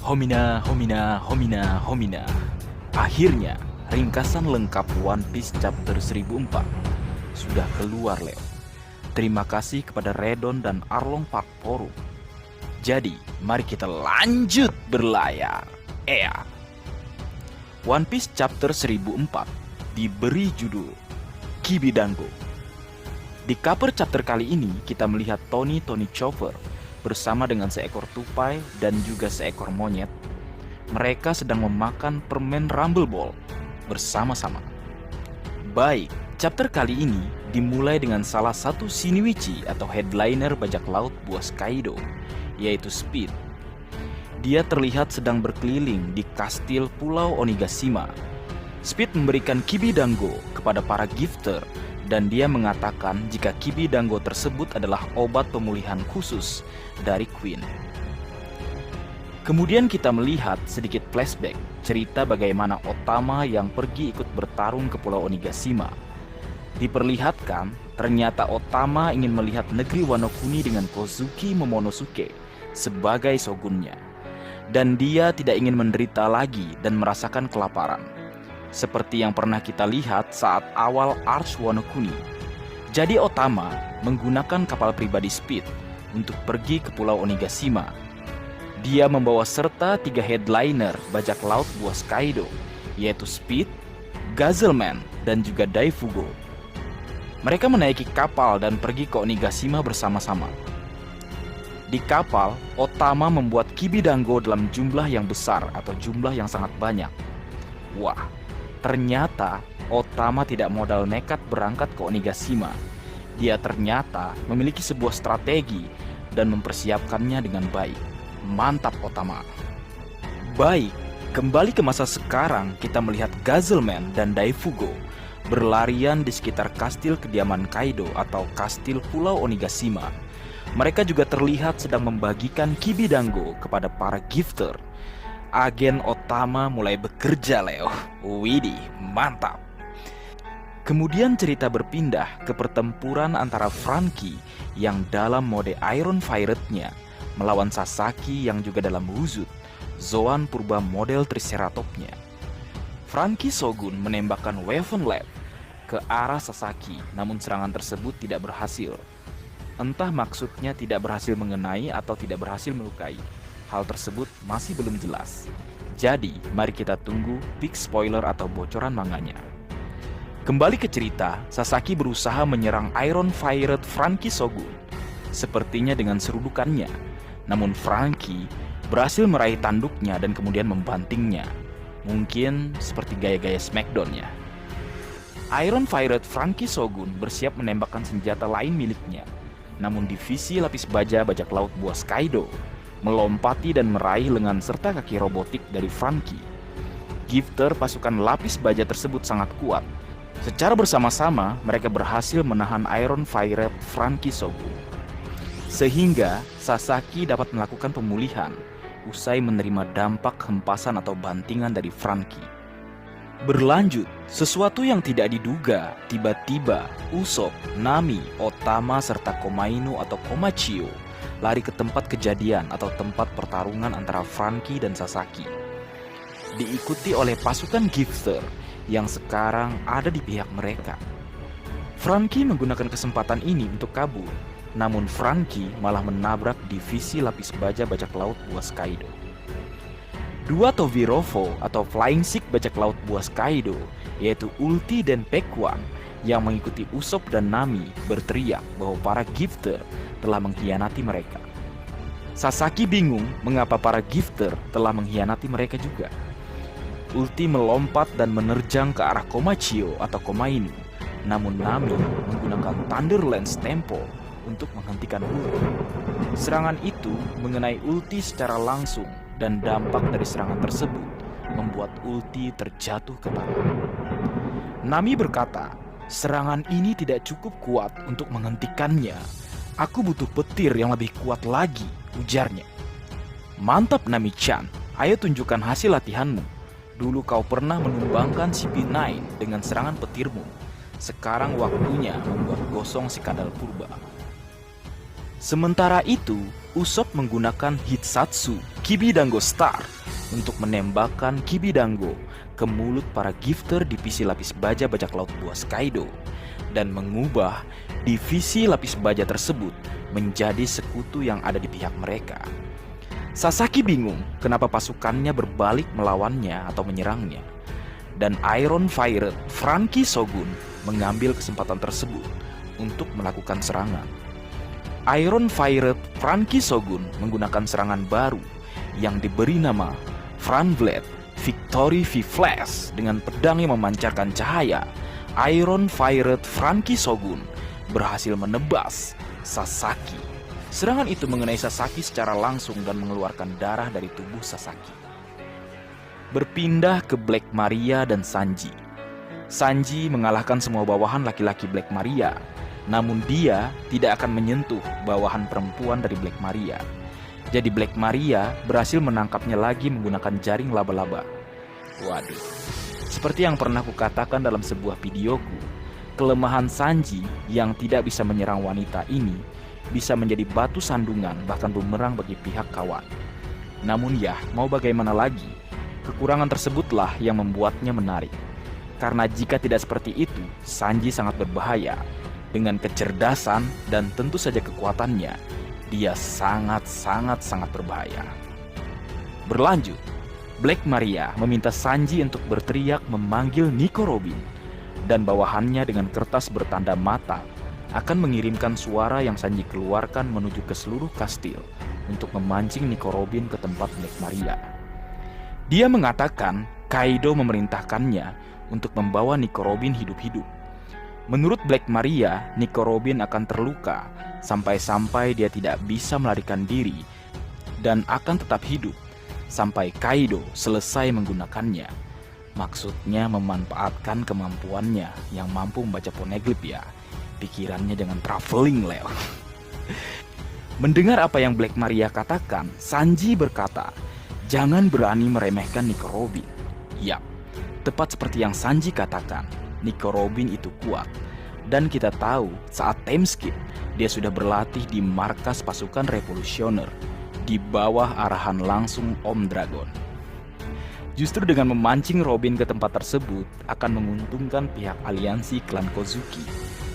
Homina, homina, homina, homina. Akhirnya, ringkasan lengkap One Piece Chapter 1004 sudah keluar, Leo. Terima kasih kepada Redon dan Arlong Park Forum. Jadi, mari kita lanjut berlayar. One Piece Chapter 1004 diberi judul Kibi Dango. Di cover chapter kali ini, kita melihat Tony Chopper bersama dengan seekor tupai dan juga seekor monyet. Mereka sedang memakan permen Rumble Ball bersama-sama. Baik, chapter kali ini dimulai dengan salah satu shinichi atau headliner bajak laut buas Kaido, yaitu Speed. Dia terlihat sedang berkeliling di kastil Pulau Onigashima. Speed memberikan Kibi Dango kepada para gifter, dan dia mengatakan jika Kibi Dango tersebut adalah obat pemulihan khusus dari Queen. Kemudian kita melihat sedikit flashback cerita bagaimana Otama yang pergi ikut bertarung ke Pulau Onigashima. Diperlihatkan ternyata Otama ingin melihat negeri Wano Kuni dengan Kozuki Momonosuke sebagai shogunnya. Dan dia tidak ingin menderita lagi dan merasakan kelaparan, seperti yang pernah kita lihat saat awal Arch Wano Kuni. Jadi Otama menggunakan kapal pribadi Speed untuk pergi ke Pulau Onigashima. Dia membawa serta 3 headliner bajak laut buas Kaido, yaitu Speed, Gazelman, dan juga Daifugo. Mereka menaiki kapal dan pergi ke Onigashima bersama-sama. Di kapal, Otama membuat Kibi Dango dalam jumlah yang besar atau jumlah yang sangat banyak. Wah, ternyata Otama tidak modal nekat berangkat ke Onigashima. Dia ternyata memiliki sebuah strategi dan mempersiapkannya dengan baik. Mantap Otama. Baik, kembali ke masa sekarang, kita melihat Gazelman dan Daifugo berlarian di sekitar kastil kediaman Kaido atau kastil Pulau Onigashima. Mereka juga terlihat sedang membagikan Kibi Dango kepada para gifter. Agen Otama mulai bekerja, Leo. Widih, mantap. Kemudian cerita berpindah ke pertempuran antara Franky yang dalam mode Iron Pirate-nya melawan Sasaki yang juga dalam wujud Zoan purba model Triceratopsnya. Franky Shogun menembakkan Weapon Lab ke arah Sasaki, namun serangan tersebut tidak berhasil. Entah maksudnya tidak berhasil mengenai atau tidak berhasil melukai. Hal tersebut masih belum jelas. Jadi, mari kita tunggu big spoiler atau bocoran manganya. Kembali ke cerita, Sasaki berusaha menyerang Iron Pirate Franky Shogun, sepertinya dengan serudukannya. Namun Franky berhasil meraih tanduknya dan kemudian membantingnya. Mungkin seperti gaya-gaya Smackdown-nya. Iron Pirate Franky Shogun bersiap menembakkan senjata lain miliknya. Namun divisi lapis baja bajak laut buas Kaido melompati dan meraih lengan serta kaki robotik dari Franky. Gifter pasukan lapis baja tersebut sangat kuat. Secara bersama-sama mereka berhasil menahan Iron Pirate Franky Shogun, sehingga Sasaki dapat melakukan pemulihan usai menerima dampak hempasan atau bantingan dari Franky. Berlanjut, sesuatu yang tidak diduga, tiba-tiba Usopp, Nami, Otama, serta Komainu atau Komachio lari ke tempat kejadian atau tempat pertarungan antara Franky dan Sasaki. Diikuti oleh pasukan gifter yang sekarang ada di pihak mereka. Franky menggunakan kesempatan ini untuk kabur, namun Franky malah menabrak divisi lapis baja bajak laut buas Kaido. 2 Tobirovo atau Flying Sick bajak laut buas Kaido, yaitu Ulti dan Pekwan yang mengikuti Usopp dan Nami, berteriak bahwa para gifter telah mengkhianati mereka. Sasaki bingung mengapa para gifter telah mengkhianati mereka juga. Ulti melompat dan menerjang ke arah Komachio atau Komainu, namun Nami menggunakan Thunder Lance Tempo untuk menghentikan Ulti. Serangan itu mengenai Ulti secara langsung, dan dampak dari serangan tersebut membuat Ulti terjatuh ke tanah. Nami berkata, serangan ini tidak cukup kuat untuk menghentikannya. Aku butuh petir yang lebih kuat lagi, ujarnya. Mantap Nami-chan, ayo tunjukkan hasil latihanmu. Dulu kau pernah menumbangkan CP9 dengan serangan petirmu. Sekarang waktunya membuat gosong si kadal purba. Sementara itu, Usopp menggunakan Hitsatsu Kibidango Star untuk menembakkan Kibidango ke mulut para gifter divisi lapis baja bajak laut buas Kaido dan mengubah divisi lapis baja tersebut menjadi sekutu yang ada di pihak mereka. Sasaki bingung kenapa pasukannya berbalik melawannya atau menyerangnya. Dan Iron Fire Franky Shogun mengambil kesempatan tersebut untuk melakukan serangan. Iron Fire Franky Shogun menggunakan serangan baru yang diberi nama Frontblade Victory V Flash dengan pedang yang memancarkan cahaya. Iron Fire Franky Shogun berhasil menebas Sasaki. Serangan itu mengenai Sasaki secara langsung dan mengeluarkan darah dari tubuh Sasaki. Berpindah ke Black Maria dan Sanji. Sanji mengalahkan semua bawahan laki-laki Black Maria, namun dia tidak akan menyentuh bawahan perempuan dari Black Maria. Jadi Black Maria berhasil menangkapnya lagi menggunakan jaring laba-laba. Waduh, seperti yang pernah kukatakan dalam sebuah videoku, kelemahan Sanji yang tidak bisa menyerang wanita ini bisa menjadi batu sandungan bahkan bumerang bagi pihak kawan. Namun ya, mau bagaimana lagi, kekurangan tersebutlah yang membuatnya menarik. Karena jika tidak seperti itu, Sanji sangat berbahaya. Dengan kecerdasan dan tentu saja kekuatannya, dia sangat berbahaya. Berlanjut, Black Maria meminta Sanji untuk berteriak memanggil Nico Robin, dan bawahannya dengan kertas bertanda mata akan mengirimkan suara yang Sanji keluarkan menuju ke seluruh kastil untuk memancing Nico Robin ke tempat Black Maria. Dia mengatakan Kaido memerintahkannya untuk membawa Nico Robin hidup-hidup. Menurut Black Maria, Nico Robin akan terluka sampai-sampai dia tidak bisa melarikan diri dan akan tetap hidup sampai Kaido selesai menggunakannya. Maksudnya memanfaatkan kemampuannya yang mampu membaca poneglyph ya. Pikirannya dengan traveling Leo. Mendengar apa yang Black Maria katakan, Sanji berkata, jangan berani meremehkan Nico Robin. Yap, tepat seperti yang Sanji katakan, Nico Robin itu kuat. Dan kita tahu saat time skip, dia sudah berlatih di markas pasukan revolusioner di bawah arahan langsung Om Dragon. Justru dengan memancing Robin ke tempat tersebut akan menguntungkan pihak aliansi klan Kozuki.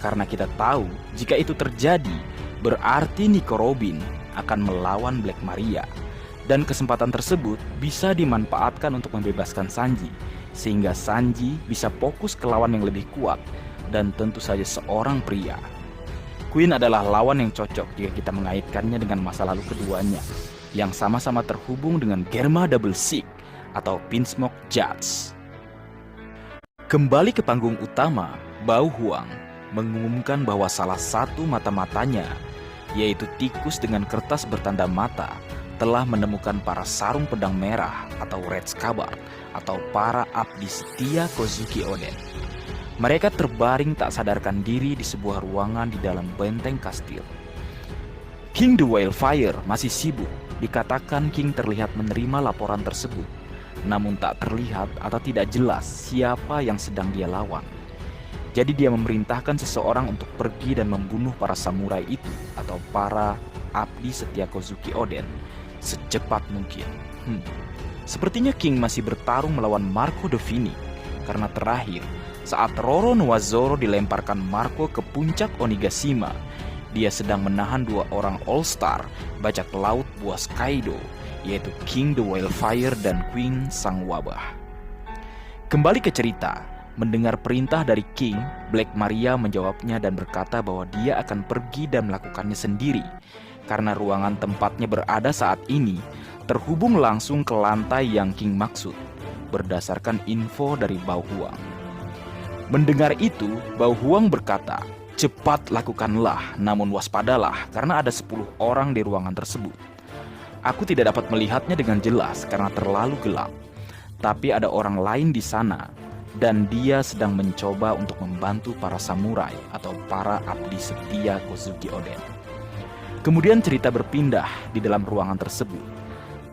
Karena kita tahu jika itu terjadi, berarti Nico Robin akan melawan Black Maria. Dan kesempatan tersebut bisa dimanfaatkan untuk membebaskan Sanji, sehingga Sanji bisa fokus ke lawan yang lebih kuat, dan tentu saja seorang pria. Queen adalah lawan yang cocok jika kita mengaitkannya dengan masa lalu keduanya, yang sama-sama terhubung dengan Germa Double Six atau Pinsmoke Judge. Kembali ke panggung utama, Bao Huang mengumumkan bahwa salah satu mata-matanya, yaitu tikus dengan kertas bertanda mata, telah menemukan para sarung pedang merah atau Red Scabbard atau para abdi setia Kozuki Oden. Mereka terbaring tak sadarkan diri di sebuah ruangan di dalam benteng kastil. King the Wildfire masih sibuk. Dikatakan King terlihat menerima laporan tersebut, namun tak terlihat atau tidak jelas siapa yang sedang dia lawan. Jadi dia memerintahkan seseorang untuk pergi dan membunuh para samurai itu atau para abdi setia Kozuki Oden secepat mungkin. Sepertinya King masih bertarung melawan Marco Devini, karena terakhir saat Roro Noazoro dilemparkan Marco ke puncak Onigashima, dia sedang menahan dua orang All-Star bajak laut buas Kaido, yaitu King the Wildfire dan Queen Sang Wabah. Kembali ke cerita, mendengar perintah dari King, Black Maria menjawabnya dan berkata bahwa dia akan pergi dan melakukannya sendiri, karena ruangan tempatnya berada saat ini terhubung langsung ke lantai yang King maksud, berdasarkan info dari Bao Huang. Mendengar itu, Bao Huang berkata, cepat lakukanlah, namun waspadalah karena ada 10 orang di ruangan tersebut. Aku tidak dapat melihatnya dengan jelas karena terlalu gelap, tapi ada orang lain di sana, dan dia sedang mencoba untuk membantu para samurai atau para abdi setia Kozuki Oden. Kemudian cerita berpindah di dalam ruangan tersebut.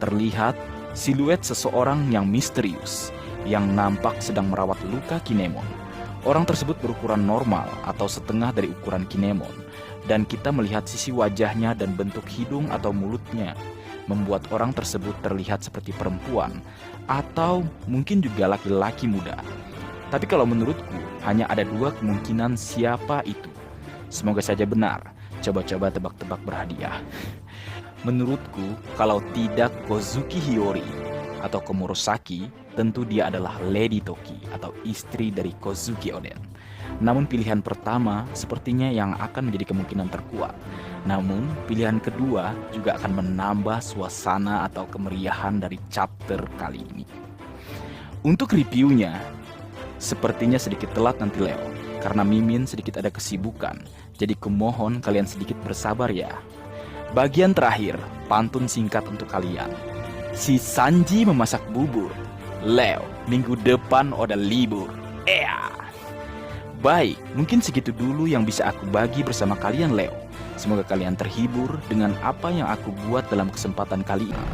Terlihat siluet seseorang yang misterius yang nampak sedang merawat luka Kinemon. Orang tersebut berukuran normal atau setengah dari ukuran Kinemon, dan kita melihat sisi wajahnya dan bentuk hidung atau mulutnya. membuat orang tersebut terlihat seperti perempuan atau mungkin juga laki-laki muda. Tapi kalau menurutku, hanya ada dua kemungkinan siapa itu. Semoga saja benar. Coba-coba tebak-tebak berhadiah. Menurutku, kalau tidak Kozuki Hiyori atau Komurosaki, tentu dia adalah Lady Toki atau istri dari Kozuki Oden. Namun pilihan pertama sepertinya yang akan menjadi kemungkinan terkuat. Namun pilihan kedua juga akan menambah suasana atau kemeriahan dari chapter kali ini. Untuk reviewnya, sepertinya sedikit telat nanti Leo, karena Mimin sedikit ada kesibukan. Jadi kumohon kalian sedikit bersabar ya. Bagian terakhir, pantun singkat untuk kalian. Si Sanji memasak bubur. Leo, minggu depan udah libur. Baik, mungkin segitu dulu yang bisa aku bagi bersama kalian Leo. Semoga kalian terhibur dengan apa yang aku buat dalam kesempatan kali ini.